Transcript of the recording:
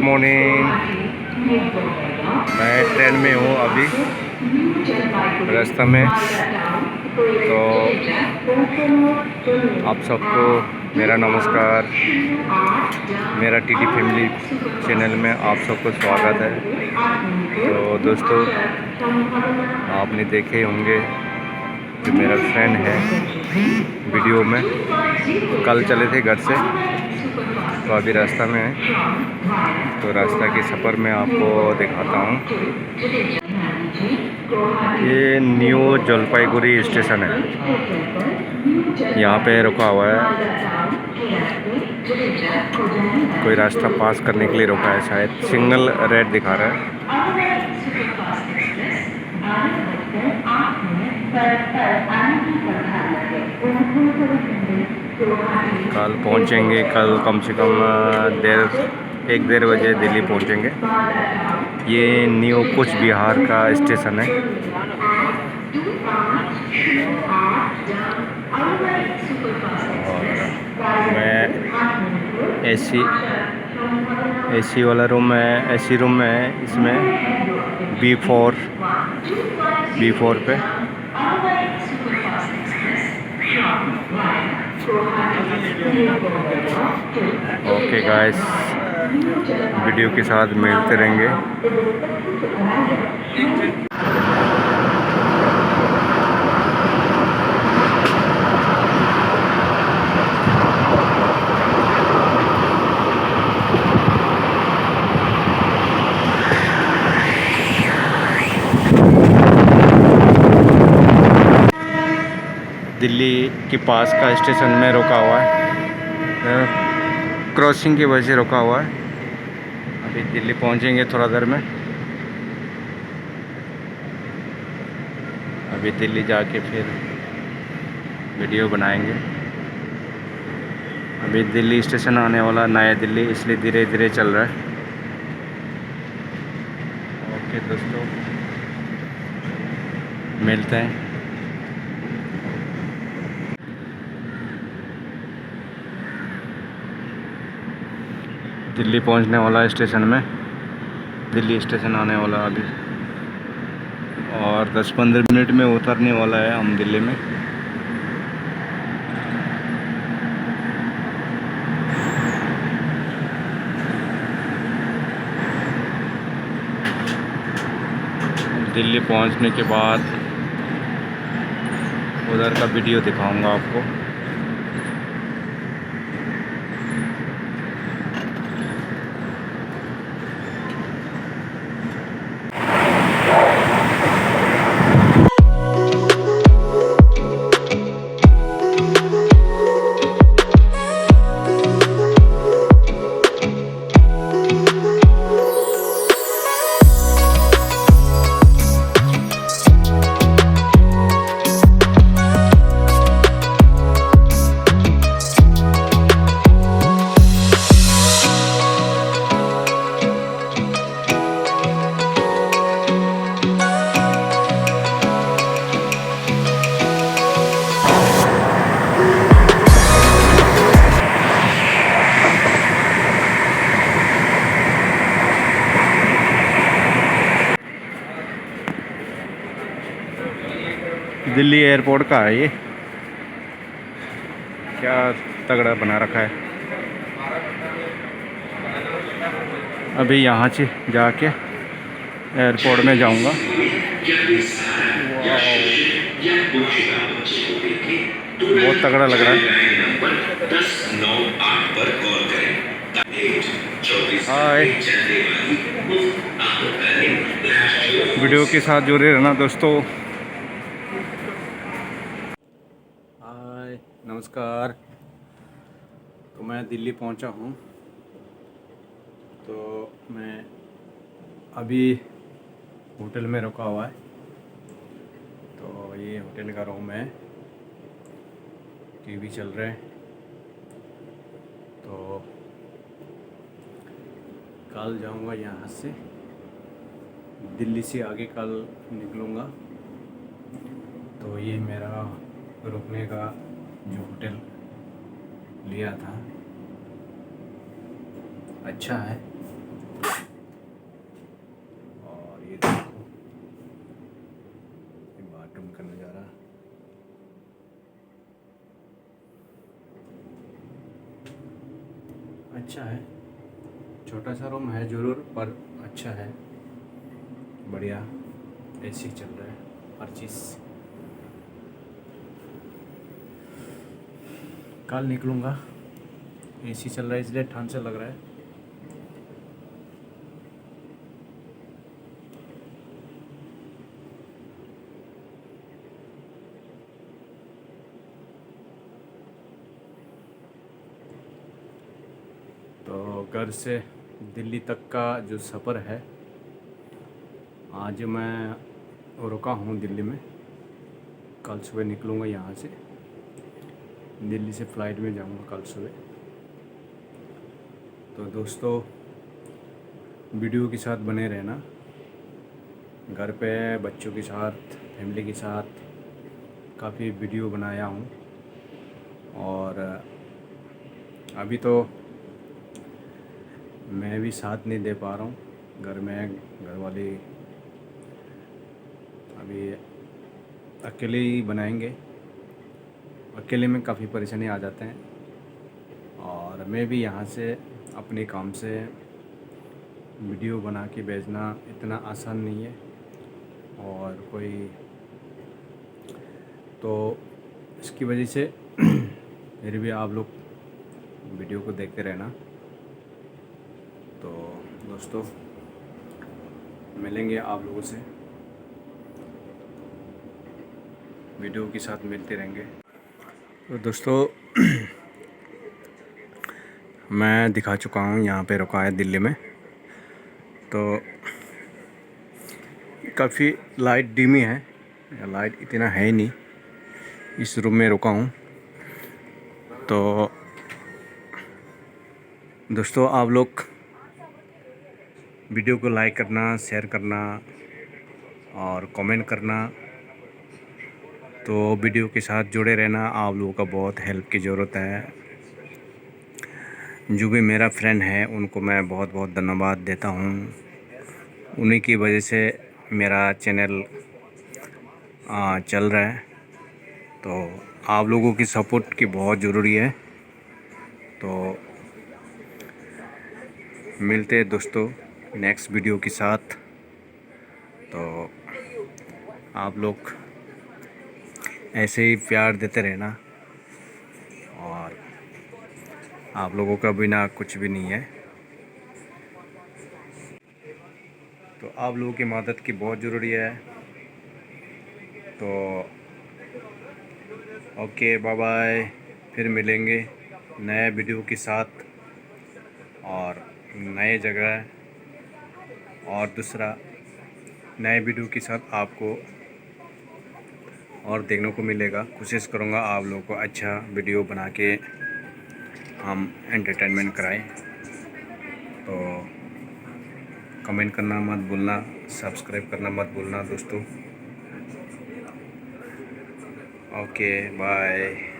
Morning. मैं train में हूँ अभी रास्ते में। तो आप सबको मेरा नमस्कार। मेरा टीटी फैमिली चैनल में आप सबको स्वागत है। तो दोस्तों, आपने देखे होंगे जो मेरा फ्रेंड है वीडियो में, कल चले थे घर से, तो अभी रास्ता में है। तो रास्ता के सफ़र में आपको दिखाता हूँ। ये न्यू जलपाईगुड़ी स्टेशन है, यहाँ पे रुका हुआ है। कोई रास्ता पास करने के लिए रुका है, शायद सिग्नल रेड दिखा रहा है। कल पहुंचेंगे, कल कम से कम 1-1:30 बजे दिल्ली पहुंचेंगे। ये न्यू कूच बिहार का स्टेशन है। और मैं एसी वाला रूम है, एसी रूम में है इसमें B4 पे। ओके गाइस, वीडियो के साथ मिलते रहेंगे। दिल्ली के पास का स्टेशन में रुका हुआ है, क्रॉसिंग की वजह से रुका हुआ है। अभी दिल्ली पहुंचेंगे थोड़ा देर में। अभी दिल्ली जाके फिर वीडियो बनाएंगे। अभी दिल्ली स्टेशन आने वाला, नया दिल्ली, इसलिए धीरे धीरे चल रहा है। ओके दोस्तों, मिलते हैं। दिल्ली पहुंचने वाला स्टेशन में, दिल्ली स्टेशन आने वाला अभी, और 10-15 मिनट में उतरने वाला है हम दिल्ली में। दिल्ली पहुंचने के बाद उधर का वीडियो दिखाऊंगा आपको। दिल्ली एयरपोर्ट का है ये, क्या तगड़ा बना रखा है। अभी यहाँ से जाके एयरपोर्ट में जाऊँगा। बहुत तगड़ा लग रहा है। हाय, वीडियो के साथ जुड़े रहना दोस्तों। नमस्कार। तो मैं दिल्ली पहुंचा हूं। तो मैं अभी होटल में रुका हुआ है। तो ये होटल का रूम है, टीवी चल रहा है। तो कल जाऊंगा यहाँ से, दिल्ली से आगे कल निकलूँगा। तो ये मेरा रुकने का जो होटल लिया था, अच्छा है। अच्छा है, छोटा सा रूम है ज़रूर पर अच्छा है, बढ़िया। एसी चल रहा है, हर चीज़। कल निकलूँगा, एसी चल रहा है इसलिए ठंड से लग रहा है। तो घर से दिल्ली तक का जो सफ़र है, आज मैं रुका हूँ दिल्ली में। कल सुबह निकलूँगा यहाँ से, दिल्ली से फ़्लाइट में जाऊँगा कल सुबह। तो दोस्तों, वीडियो के साथ बने रहना। घर पे बच्चों के साथ, फैमिली के साथ काफ़ी वीडियो बनाया हूँ। और अभी तो मैं भी साथ नहीं दे पा रहा हूँ घर में। घर वाले अभी अकेले ही बनाएंगे। अकेले में काफ़ी परेशानी आ जाते हैं। और मैं भी यहाँ से अपने काम से वीडियो बना के भेजना इतना आसान नहीं है। और कोई तो इसकी वजह से फिर भी आप लोग वीडियो को देखते रहना। तो दोस्तों, मिलेंगे आप लोगों से, वीडियो के साथ मिलते रहेंगे। तो दोस्तों, मैं दिखा चुका हूँ, यहाँ पे रुका है दिल्ली में। तो काफ़ी लाइट डिमी है, लाइट इतना है ही नहीं। इस रूम में रुका हूँ। तो दोस्तों, आप लोग वीडियो को लाइक करना, शेयर करना और कमेंट करना। तो वीडियो के साथ जुड़े रहना। आप लोगों का बहुत हेल्प की ज़रूरत है। जो भी मेरा फ्रेंड है उनको मैं बहुत बहुत धन्यवाद देता हूँ। उन्हीं की वजह से मेरा चैनल चल रहा है। तो आप लोगों की सपोर्ट की बहुत ज़रूरी है। तो मिलते हैं दोस्तों नेक्स्ट वीडियो के साथ। तो आप लोग ऐसे ही प्यार देते रहना। और आप लोगों का बिना कुछ भी नहीं है। तो आप लोगों की मदद की बहुत ज़रूरी है। तो ओके, बाय बाय। फिर मिलेंगे नए वीडियो के साथ और नए जगह और दूसरा नए वीडियो के साथ आपको और देखने को मिलेगा। कोशिश करूँगा आप लोगों को अच्छा वीडियो बना के हम एंटरटेनमेंट कराएं। तो कमेंट करना मत भूलना, सब्सक्राइब करना मत भूलना दोस्तों। Okay, bye.